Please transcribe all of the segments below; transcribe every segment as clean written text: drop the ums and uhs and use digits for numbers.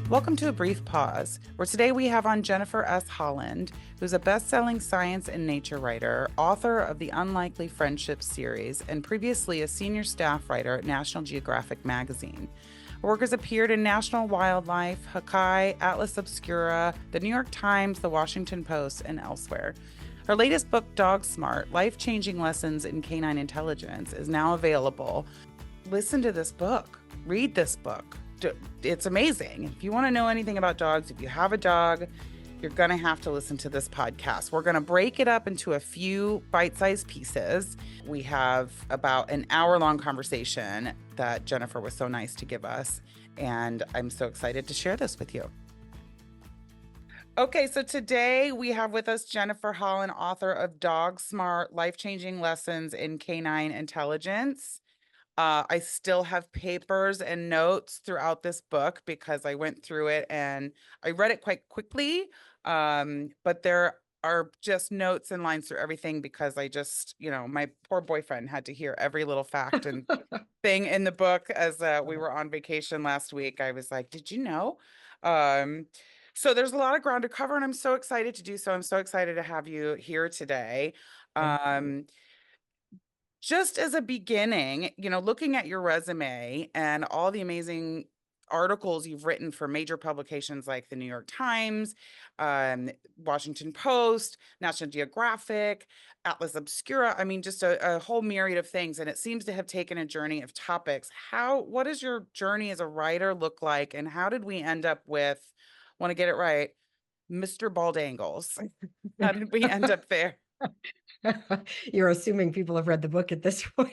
Welcome to A Brief Pause, where today we have on Jennifer S. Holland, who's a best-selling science and nature writer, author of the Unlikely Friendships series, and previously a senior staff writer at National Geographic magazine. Her work has appeared in National Wildlife, Hakai, Atlas Obscura, The New York Times, The Washington Post, and elsewhere. Her latest book, Dog Smart: Life-Changing Lessons in Canine Intelligence, is now available. Listen to this book. Read this book. It's amazing. If you want to know anything about dogs, if you have a dog, you're going to have to listen to this podcast. We're going to break it up into a few bite-sized pieces. We have about an hour-long conversation that Jennifer was so nice to give us, and I'm so excited to share this with you. Okay, so today we have with us Jennifer Holland, author of Dog Smart: Life-Changing Lessons in Canine Intelligence. I still have papers and notes throughout this book because I went through it and I read it quite quickly. But there are just notes and lines through everything because I just, my poor boyfriend had to hear every little fact and thing in the book as we were on vacation last week. I was like, did you know? So there's a lot of ground to cover, and I'm so excited to do so. I'm so excited to have you here today. Thank you. Just as a beginning, looking at your resume and all the amazing articles you've written for major publications like the New York Times, Washington Post, National Geographic, Atlas Obscura. I mean, just a whole myriad of things. And it seems to have taken a journey of topics. What does your journey as a writer look like? And how did we end up with, want to get it right, Mr. Bald Angles? How did we end up there? You're assuming people have read the book at this point,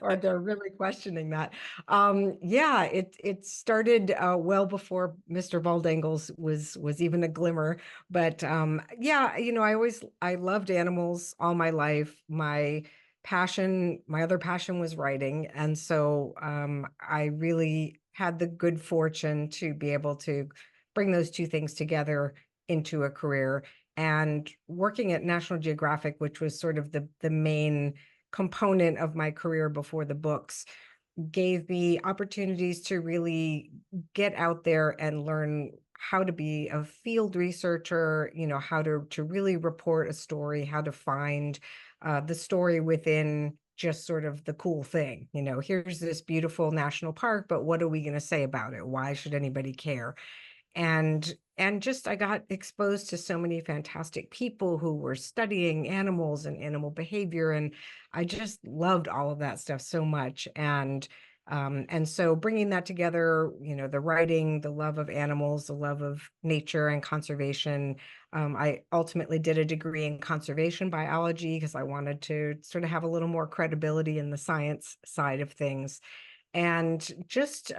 or they're really questioning that. Yeah, it started well before Mr. Baldangles was even a glimmer. But yeah, I loved animals all my life. My other passion was writing, and so I really had the good fortune to be able to bring those two things together into a career. And working at National Geographic, which was sort of the main component of my career before the books, gave me opportunities to really get out there and learn how to be a field researcher, how to really report a story, how to find the story within just sort of the cool thing. Here's this beautiful national park, but what are we going to say about it? Why should anybody care? And just I got exposed to so many fantastic people who were studying animals and animal behavior, and I just loved all of that stuff so much. And so bringing that together, the writing, the love of animals, the love of nature and conservation. I ultimately did a degree in conservation biology because I wanted to sort of have a little more credibility in the science side of things, and just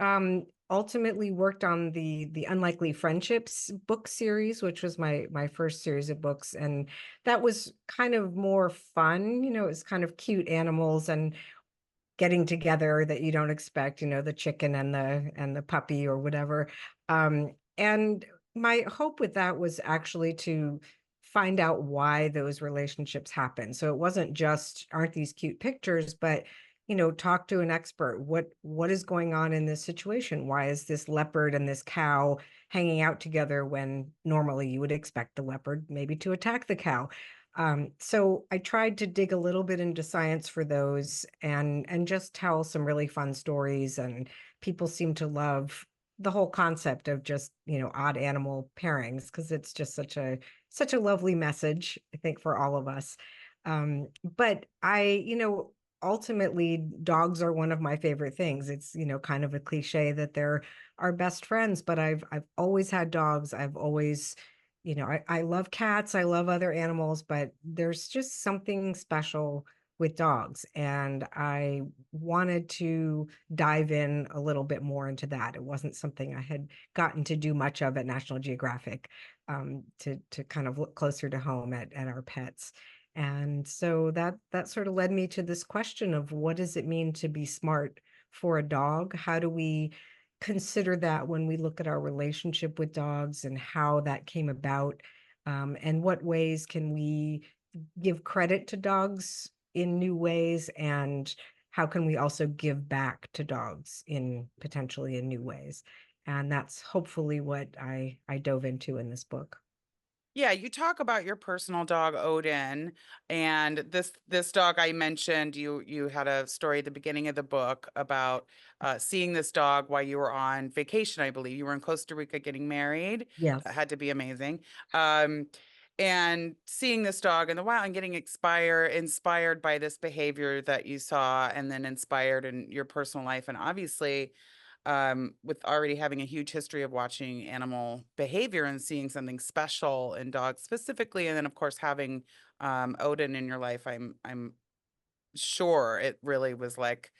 ultimately worked on the Unlikely Friendships book series, which was my first series of books. And that was kind of more fun. It was kind of cute animals and getting together that you don't expect, the chicken and the puppy or whatever. And my hope with that was actually to find out why those relationships happen. So it wasn't just, aren't these cute pictures, but talk to an expert. What is going on in this situation? Why is this leopard and this cow hanging out together when normally you would expect the leopard maybe to attack the cow? So I tried to dig a little bit into science for those, and just tell some really fun stories. And people seem to love the whole concept of just, odd animal pairings, because it's just such a lovely message, I think, for all of us. But ultimately, dogs are one of my favorite things. It's, kind of a cliche that they're our best friends, but I've always had dogs. I've always, I love cats, I love other animals, but there's just something special with dogs. And I wanted to dive in a little bit more into that. It wasn't something I had gotten to do much of at National Geographic, to kind of look closer to home at our pets. And so that sort of led me to this question of, what does it mean to be smart for a dog? How do we consider that when we look at our relationship with dogs, and how that came about? And what ways can we give credit to dogs in new ways? And how can we also give back to dogs in potentially in new ways? And that's hopefully what I dove into in this book. Yeah, you talk about your personal dog Odin, and this dog I mentioned. You had a story at the beginning of the book about seeing this dog while you were on vacation. I believe you were in Costa Rica getting married. That Yes. had to be amazing. Um, and seeing this dog in the wild and getting inspired by this behavior that you saw, and then inspired in your personal life, and obviously with already having a huge history of watching animal behavior and seeing something special in dogs specifically, and then of course having Odin in your life, I'm sure it really was like,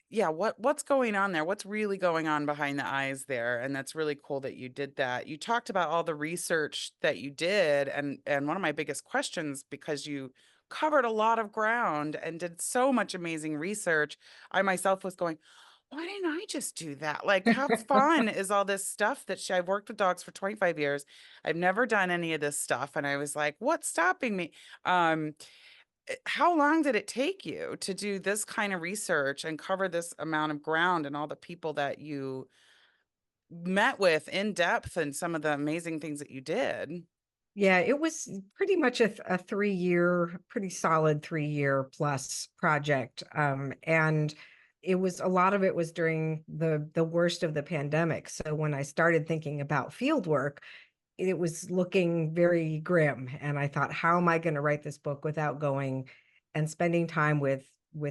yeah, what's going on there? What's really going on behind the eyes there? And that's really cool that you did that. You talked about all the research that you did, and one of my biggest questions, because you covered a lot of ground and did so much amazing research, I myself was going, why didn't I just do that? Like, how fun is all this stuff I've worked with dogs for 25 years. I've never done any of this stuff. And I was like, what's stopping me? Um, how long did it take you to do this kind of research and cover this amount of ground and all the people that you met with in depth and some of the amazing things that you did? Yeah, it was pretty much a 3 year, pretty solid 3 year plus project. And it was a lot of it was during the worst of the pandemic. So when I started thinking about field work, it was looking very grim. And I thought, how am I going to write this book without going and spending time with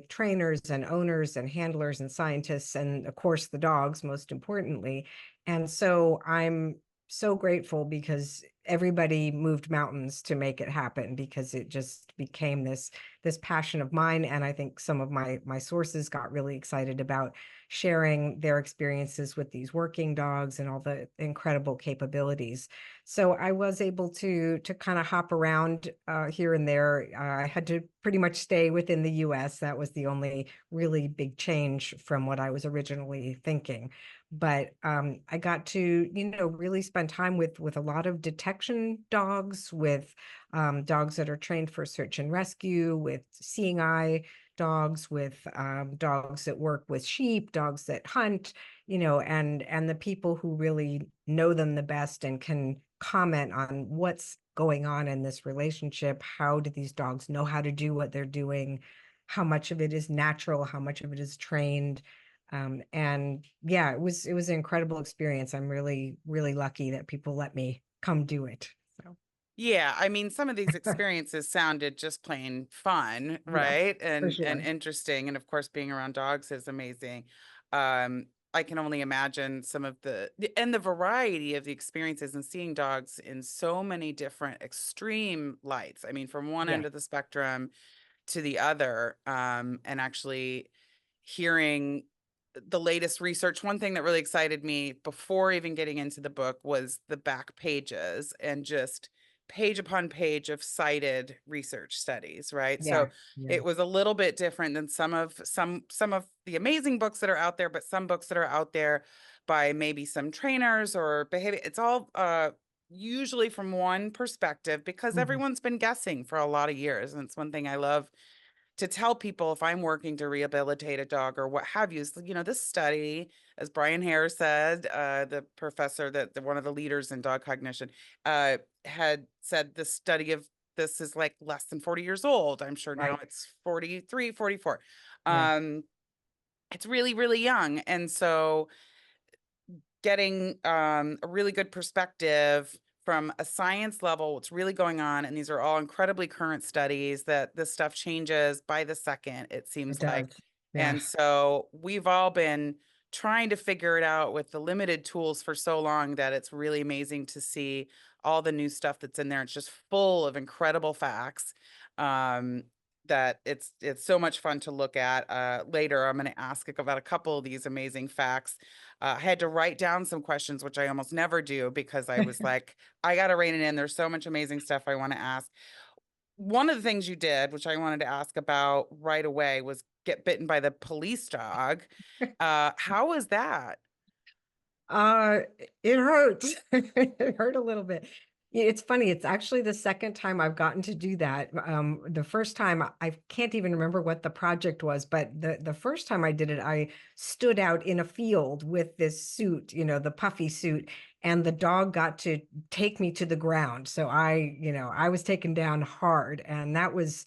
trainers and owners and handlers and scientists, and of course the dogs, most importantly. And so I'm so grateful because everybody moved mountains to make it happen, because it just became this passion of mine. And I think some of my sources got really excited about sharing their experiences with these working dogs and all the incredible capabilities. So I was able to kind of hop around here and there. I had to pretty much stay within the US. That was the only really big change from what I was originally thinking. But I got to, really spend time with a lot of detection dogs, with dogs that are trained for search and rescue, with seeing eye dogs, with dogs that work with sheep, dogs that hunt, and the people who really know them the best and can comment on what's going on in this relationship. How do these dogs know how to do what they're doing? How much of it is natural? How much of it is trained? And yeah, it was an incredible experience. I'm really, really lucky that people let me come do it. So Yeah, I mean, some of these experiences sounded just plain fun, yes, right? for And sure. interesting. And of course, being around dogs is amazing. I can only imagine some of the variety of the experiences and seeing dogs in so many different extreme lights. I mean, from one end Yes. of the spectrum to the other, and actually hearing the latest research. One thing that really excited me before even getting into the book was the back pages and just page upon page of cited research studies, right? So Yeah. Yeah. it was a little bit different than some of the amazing books that are out there, but some books that are out there by maybe some trainers or behavior. It's all usually from one perspective, because Mhm. everyone's been guessing for a lot of years. And it's one thing I love to tell people if I'm working to rehabilitate a dog or what have you. Is, this study, as Brian Hare said, the professor one of the leaders in dog cognition, had said the study of this is like less than 40 years old. I'm sure now Right. it's 43, 44. Yeah. Um, it's really, really young. And so getting a really good perspective from a science level, what's really going on. And these are all incredibly current studies that this stuff changes by the second, it It seems like. does. Yeah. And so we've all been trying to figure it out with the limited tools for so long that it's really amazing to see all the new stuff that's in there. It's just full of incredible facts. Um, that it's so much fun to look at. Later, I'm going to ask about a couple of these amazing facts. I had to write down some questions, which I almost never do, because I was like, I got to rein it in. There's so much amazing stuff I want to ask. One of the things you did, which I wanted to ask about right away, was get bitten by the police dog. How was that? Uh, it hurts. It hurt a little bit. Yeah, it's funny. It's actually the second time I've gotten to do that. The first time I can't even remember what the project was, but the first time I did it, I stood out in a field with this suit, the puffy suit, and the dog got to take me to the ground. So I was taken down hard, and that was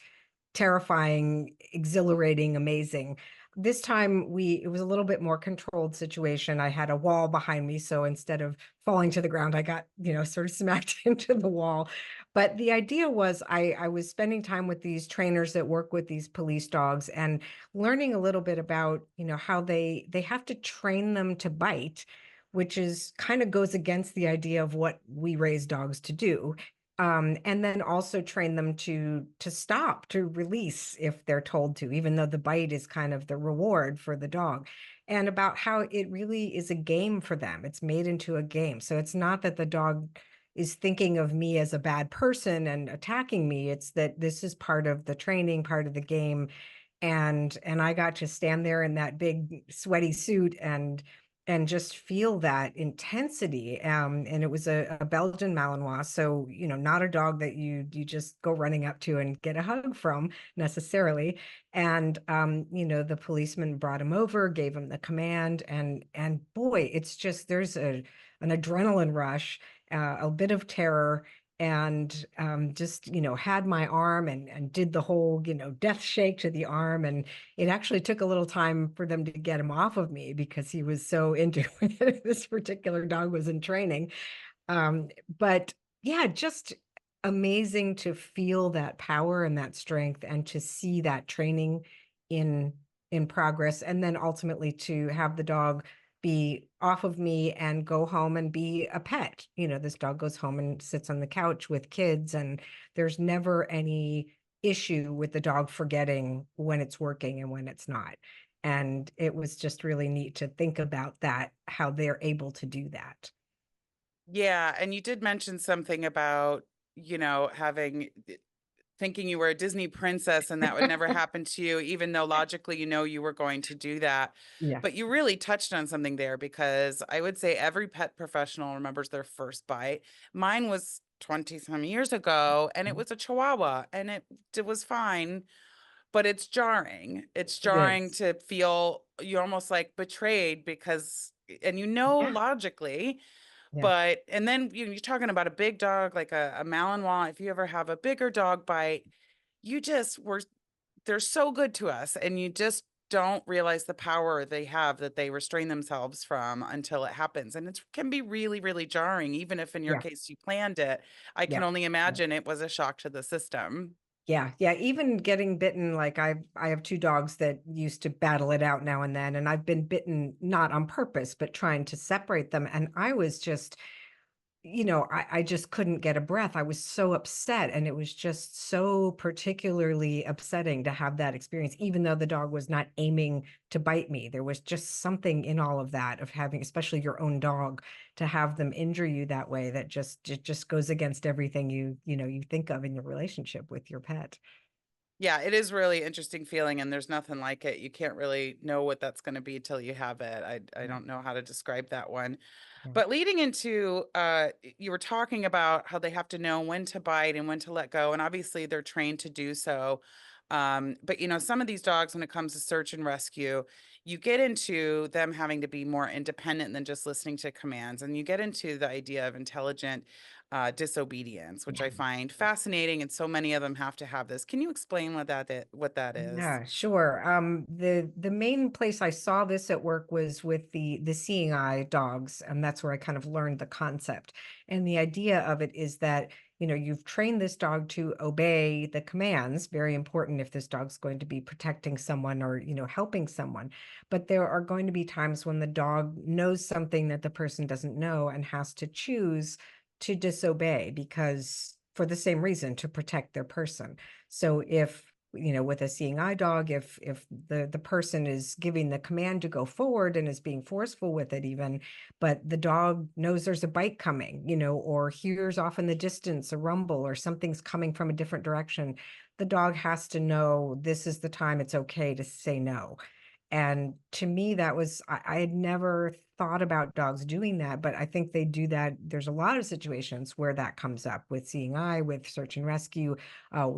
terrifying, exhilarating, amazing. This time it was a little bit more controlled situation. I had a wall behind me, so instead of falling to the ground, I got, sort of smacked into the wall. But the idea was I was spending time with these trainers that work with these police dogs and learning a little bit about, how they have to train them to bite, which is kind of goes against the idea of what we raise dogs to do. And then also train them to stop, to release if they're told to, even though the bite is kind of the reward for the dog. And about how it really is a game for them. It's made into a game. So it's not that the dog is thinking of me as a bad person and attacking me. It's that this is part of the training, part of the game. And I got to stand there in that big sweaty suit and just feel that intensity. And it was a Belgian Malinois, so not a dog that you just go running up to and get a hug from necessarily. And the policeman brought him over, gave him the command, and boy, it's just there's an adrenaline rush, a bit of terror. And just had my arm and did the whole death shake to the arm, and it actually took a little time for them to get him off of me because he was so into it. This particular dog was in training. But yeah, just amazing to feel that power and that strength and to see that training in in progress, and then ultimately to have the dog be off of me and go home and be a pet. This dog goes home and sits on the couch with kids, and there's never any issue with the dog forgetting when it's working and when it's not. And it was just really neat to think about that, how they're able to do that. Yeah, and you did mention something about, having thinking you were a Disney princess and that would never happen to you, even though logically you were going to do that. Yeah. But you really touched on something there because I would say every pet professional remembers their first bite. Mine was 20 some years ago and it was a Chihuahua and it was fine, but it's jarring. It's It jarring is. to feel you almost like betrayed because, and Yeah. logically, Yeah. but and then you're talking about a big dog like a Malinois. If you ever have a bigger dog bite, you just were they're so good to us, and you just don't realize the power they have that they restrain themselves from until it happens. And it can be really, really jarring, even if in your Yeah. case you planned it. I can Yeah. only Yeah. imagine it was a shock to the system. Yeah, yeah, even getting bitten, like I have two dogs that used to battle it out now and then, and I've been bitten not on purpose, but trying to separate them. And I was just, I just couldn't get a breath. I was so upset. And it was just so particularly upsetting to have that experience, even though the dog was not aiming to bite me. There was just something in all of that of having, especially your own dog, to have them injure you that way that it just goes against everything you think of in your relationship with your pet. Yeah, it is really interesting feeling, and there's nothing like it. You can't really know what that's going to be till you have it. I Yeah, don't know how to describe that one. yeah, But leading into you were talking about how they have to know when to bite and when to let go, and obviously they're trained to do so. But some of these dogs, when it comes to search and rescue, you get into them having to be more independent than just listening to commands, and you get into the idea of intelligent disobedience, which yeah. I find fascinating, and so many of them have to have this. Can you explain what that is? Yeah, sure. The main place I saw this at work was with the seeing eye dogs, and that's where I kind of learned the concept. And the idea of it is that, you've trained this dog to obey the commands, very important if this dog's going to be protecting someone or, helping someone. But there are going to be times when the dog knows something that the person doesn't know and has to choose to disobey because for the same reason, to protect their person. So if with a seeing eye dog, if the person is giving the command to go forward and is being forceful with it even, but the dog knows there's a bite coming, or hears off in the distance a rumble or something's coming from a different direction, the dog has to know this is the time it's okay to say no. And to me, that was, I had never thought about dogs doing that, but I think they do that. There's a lot of situations where that comes up with seeing eye, with search and rescue.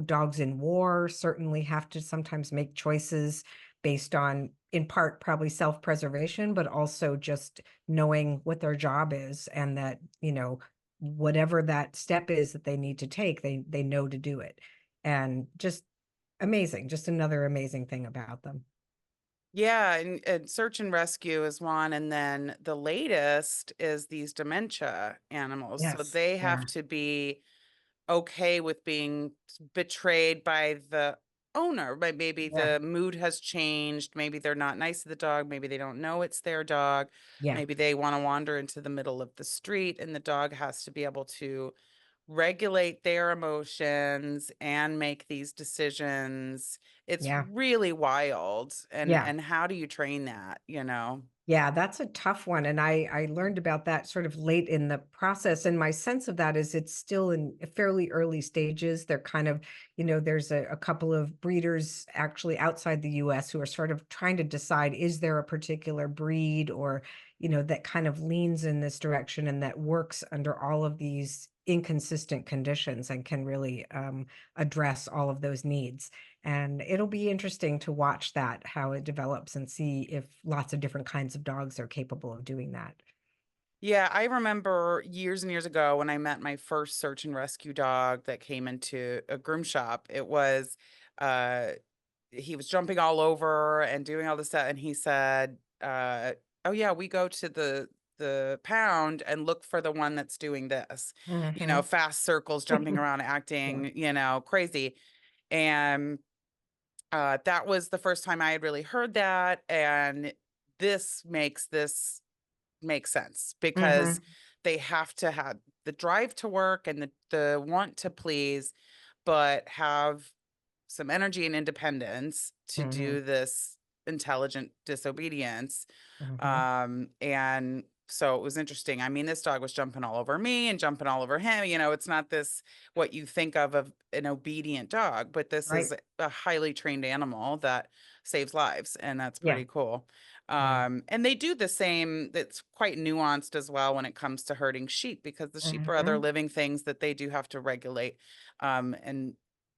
Dogs in war certainly have to sometimes make choices based on, in part, probably self-preservation, but also just knowing what their job is, and that, whatever that step is that they need to take, they know to do it. And just amazing, just another amazing thing about them. Yeah, and search and rescue is one, and then the latest is these dementia animals. So Yes. they Yeah. have to be okay with being betrayed by the owner. But maybe Yeah. the mood has changed. Maybe they're not nice to the dog. Maybe they don't know it's their dog. Yeah. Maybe they want to wander into the middle of the street, and the dog has to be able to regulate their emotions and make these decisions. It's Yeah. really wild. And Yeah. and how do you train that, you know? Yeah, that's a tough one. And I learned about that sort of late in the process. And my sense of that is it's still in fairly early stages. They're kind of, there's a couple of breeders actually outside the US who are sort of trying to decide, is there a particular breed, or, that kind of leans in this direction and that works under all of these inconsistent conditions and can really address all of those needs. And it'll be interesting to watch that, how it develops, and see if lots of different kinds of dogs are capable of doing that. Yeah, I remember years and years ago when I met my first search and rescue dog that came into a groom shop. It was uh he was jumping all over and doing all this stuff, and he said, oh yeah, we go to the pound and look for the one that's doing this. Hmm. Fast circles, jumping around, Yeah. acting, crazy. And that was the first time I had really heard that, and this makes sense because Hmm. they have to have the drive to work and the want to please, but have some energy and independence to Hmm. do this intelligent disobedience. Hmm. And so it was interesting. I mean, this dog was jumping all over me and jumping all over him. It's not this what you think of an obedient dog, but this is Right. a highly trained animal that saves lives, and that's Yeah. pretty cool. Yeah. And they do the same. It's quite nuanced as well when it comes to herding sheep, because the sheep are other Hmm. living things that they do have to regulate,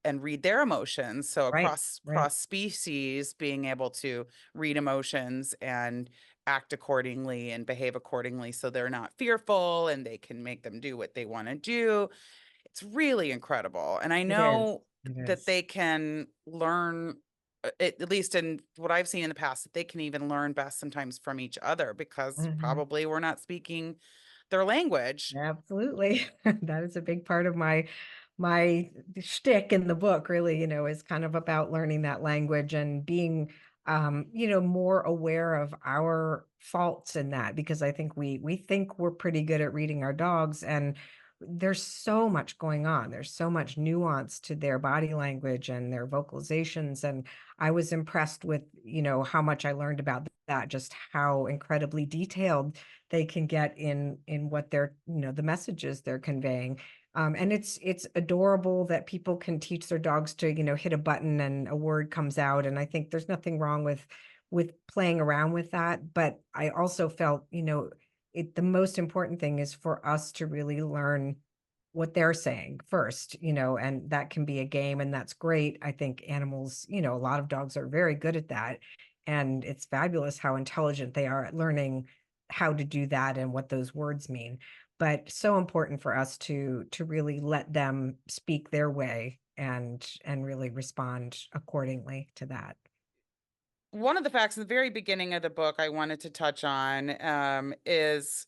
and read their emotions. So Right. Right. cross species, being able to read emotions and act accordingly and behave accordingly, so they're not fearful and they can make them do what they want to do. It's really incredible. And I It is. know It that is. they can learn, at least in what I've seen in the past, that they can even learn best sometimes from each other, because Hmm. probably we're not speaking their language. Absolutely. That is a big part of my shtick in the book, really, is kind of about learning that language and being more aware of our faults in that, because I think we think we're pretty good at reading our dogs, and there's so much going on. There's so much nuance to their body language and their vocalizations. And I was impressed with, how much I learned about that, just how incredibly detailed they can get in what they're, the messages they're conveying. And it's adorable that people can teach their dogs to, hit a button and a word comes out. And I think there's nothing wrong with playing around with that. But I also felt, the most important thing is for us to really learn what they're saying first, and that can be a game, and that's great. I think animals, a lot of dogs are very good at that. And it's fabulous how intelligent they are at learning how to do that and what those words mean. But so important for us to really let them speak their way and really respond accordingly to that. One of the facts in the very beginning of the book I wanted to touch on, is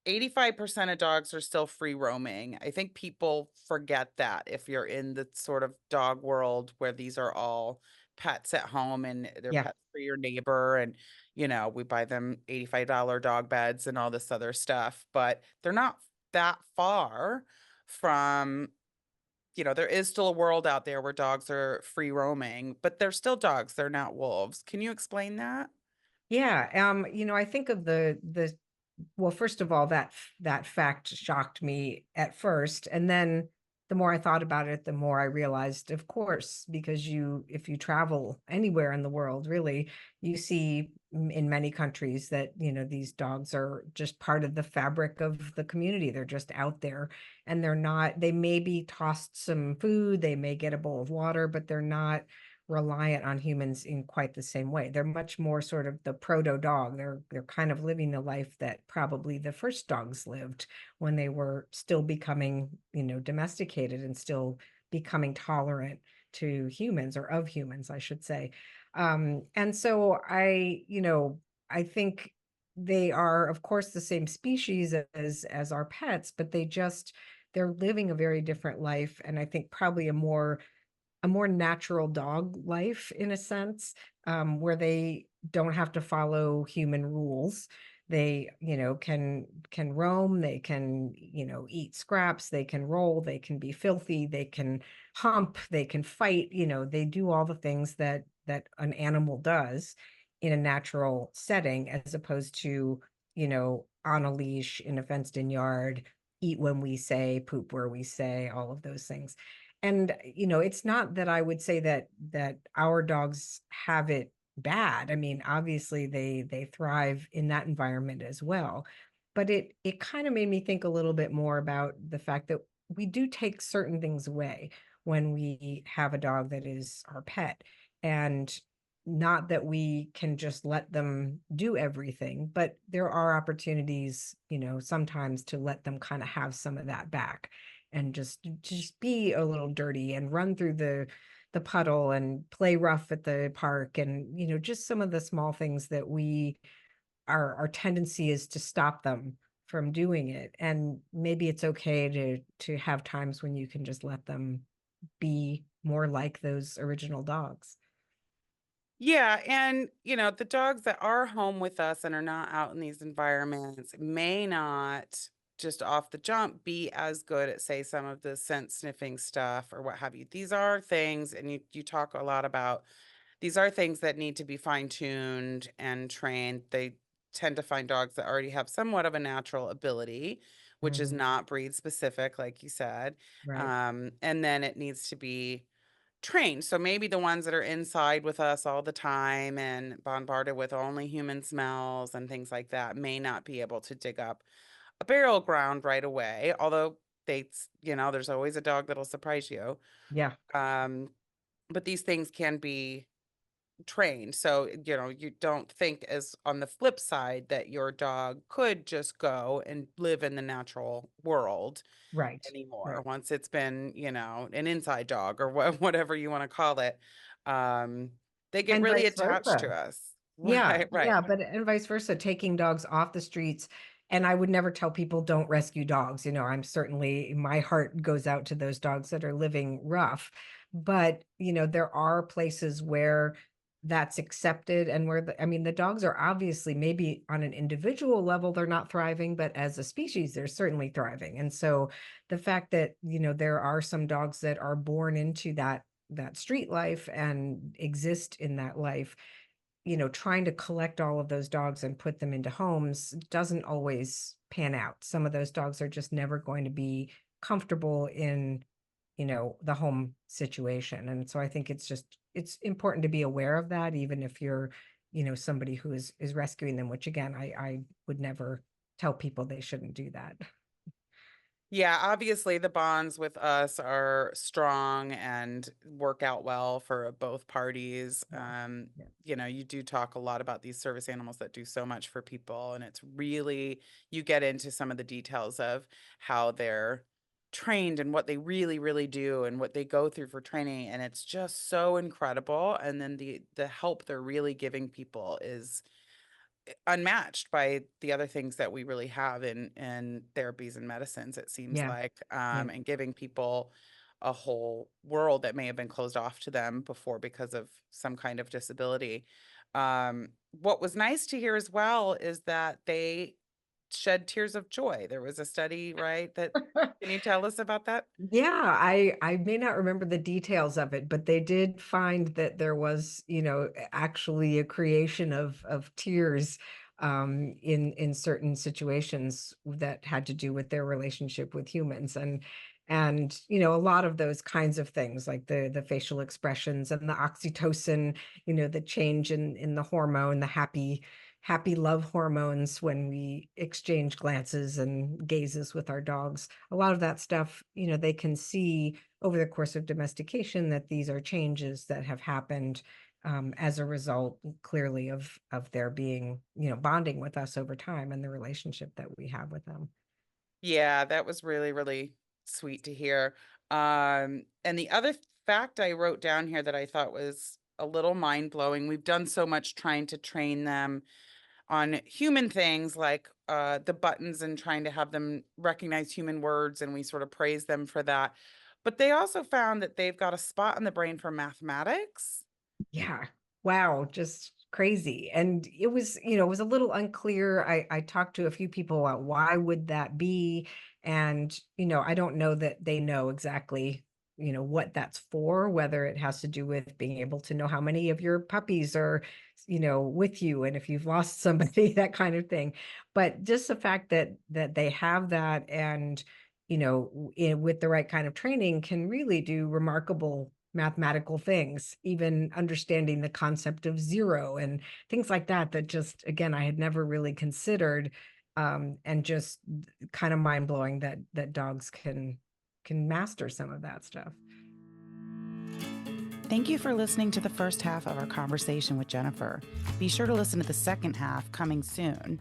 85% of dogs are still free roaming. I think people forget that if you're in the sort of dog world where these are all pets at home and they're Yeah. pets for your neighbor, and we buy them $85 dog beds and all this other stuff, but they're not that far from, there is still a world out there where dogs are free roaming, but they're still dogs. They're not wolves. Can you explain that? Yeah. I think of the well, first of all, that fact shocked me at first. And then the more I thought about it, the more I realized, of course, because if you travel anywhere in the world, really, you see in many countries that, these dogs are just part of the fabric of the community. They're just out there, and they may be tossed some food, they may get a bowl of water, but they're not reliant on humans in quite the same way. They're much more sort of the proto dog. They're kind of living the life that probably the first dogs lived when they were still becoming, domesticated and still becoming tolerant to humans, or of humans, I should say. And so I think they are, of course, the same species as our pets, but they're living a very different life, and I think probably a more natural dog life in a sense, where they don't have to follow human rules. They, can roam, they can, eat scraps, they can roll, they can be filthy, they can hump, they can fight, they do all the things that an animal does in a natural setting, as opposed to, on a leash in a fenced-in yard, eat when we say, poop where we say, all of those things. And it's not that I would say that our dogs have it bad. I mean, obviously they thrive in that environment as well. But it kind of made me think a little bit more about the fact that we do take certain things away when we have a dog that is our pet. And not that we can just let them do everything, but there are opportunities, sometimes to let them kind of have some of that back, and just be a little dirty and run through the puddle and play rough at the park, and just some of the small things that our tendency is to stop them from doing it. And maybe it's okay to have times when you can just let them be more like those original dogs. Yeah, and the dogs that are home with us and are not out in these environments may not just off the jump be as good at, say, some of the scent sniffing stuff or what have you. These are things, and you talk a lot about these are things that need to be fine-tuned and trained. They tend to find dogs that already have somewhat of a natural ability, which is Mhm. not breed specific, like you said. Right. And then it needs to be trained. So maybe the ones that are inside with us all the time and bombarded with only human smells and things like that may not be able to dig up a burial ground right away. Although there's always a dog that'll surprise you. Yeah. Um, but these things can be trained. So, you don't think as on the flip side that your dog could just go and live in the natural world Right. anymore Right. once it's been, an inside dog or whatever you want to call it. Um, they get And really vice attached versa. to us. Yeah, Right, right. yeah, but and vice versa, taking dogs off the streets. And I would never tell people don't rescue dogs. I'm certainly, my heart goes out to those dogs that are living rough. But, there are places where that's accepted, and where I mean, the dogs are obviously, maybe on an individual level, they're not thriving, but as a species, they're certainly thriving. And so the fact that, there are some dogs that are born into that street life and exist in that life, trying to collect all of those dogs and put them into homes doesn't always pan out. Some of those dogs are just never going to be comfortable in, the home situation. And so I think it's important to be aware of that, even if you're, somebody who is rescuing them, which again, I would never tell people they shouldn't do that. Yeah, obviously the bonds with us are strong and work out well for both parties. Yeah. Yeah. You do talk a lot about these service animals that do so much for people, and it's really, you get into some of the details of how they're trained and what they really, really do and what they go through for training, and it's just so incredible. And then the help they're really giving people is unmatched by the other things that we really have in therapies and medicines, it seems Yeah. like, Yeah. and giving people a whole world that may have been closed off to them before because of some kind of disability. What was nice to hear as well is that they shed tears of joy. There was a study, right? That can you tell us about that? Yeah, I may not remember the details of it, but they did find that there was, actually a creation of tears in certain situations that had to do with their relationship with humans. And And, you know, a lot of those kinds of things like the facial expressions and the oxytocin, you know, the change in the hormone, the happy love hormones when we exchange glances and gazes with our dogs. A lot of that stuff, you know, they can see over the course of domestication that these are changes that have happened as a result, clearly, of their being, you know, bonding with us over time and the relationship that we have with them. Yeah, that was really, really sweet to hear. And the other fact I wrote down here that I thought was a little mind-blowing, we've done so much trying to train them on human things like the buttons and trying to have them recognize human words, and we sort of praise them for that. But they also found that they've got a spot in the brain for mathematics. Yeah. Wow, just crazy. And it was, you know, it was a little unclear. I talked to a few people about why would that be? And, you know, I don't know that they know exactly, you know, what that's for, whether it has to do with being able to know how many of your puppies are, you know, with you and if you've lost somebody, that kind of thing. But just the fact that they have that and, you know, with the right kind of training can really do remarkable mathematical things, even understanding the concept of zero and things like that, that just, again, I had never really considered. And just kind of mind blowing that dogs can master some of that stuff. Thank you for listening to the first half of our conversation with Jennifer. Be sure to listen to the second half coming soon.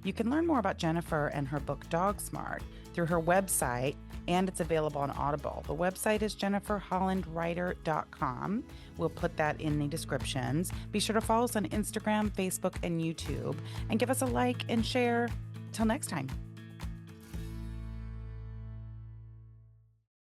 You can learn more about Jennifer and her book Dog Smart through her website, and it's available on Audible. The website is jenniferhollandwriter.com. We'll put that in the descriptions. Be sure to follow us on Instagram, Facebook, and YouTube, and give us a like and share. Till next time.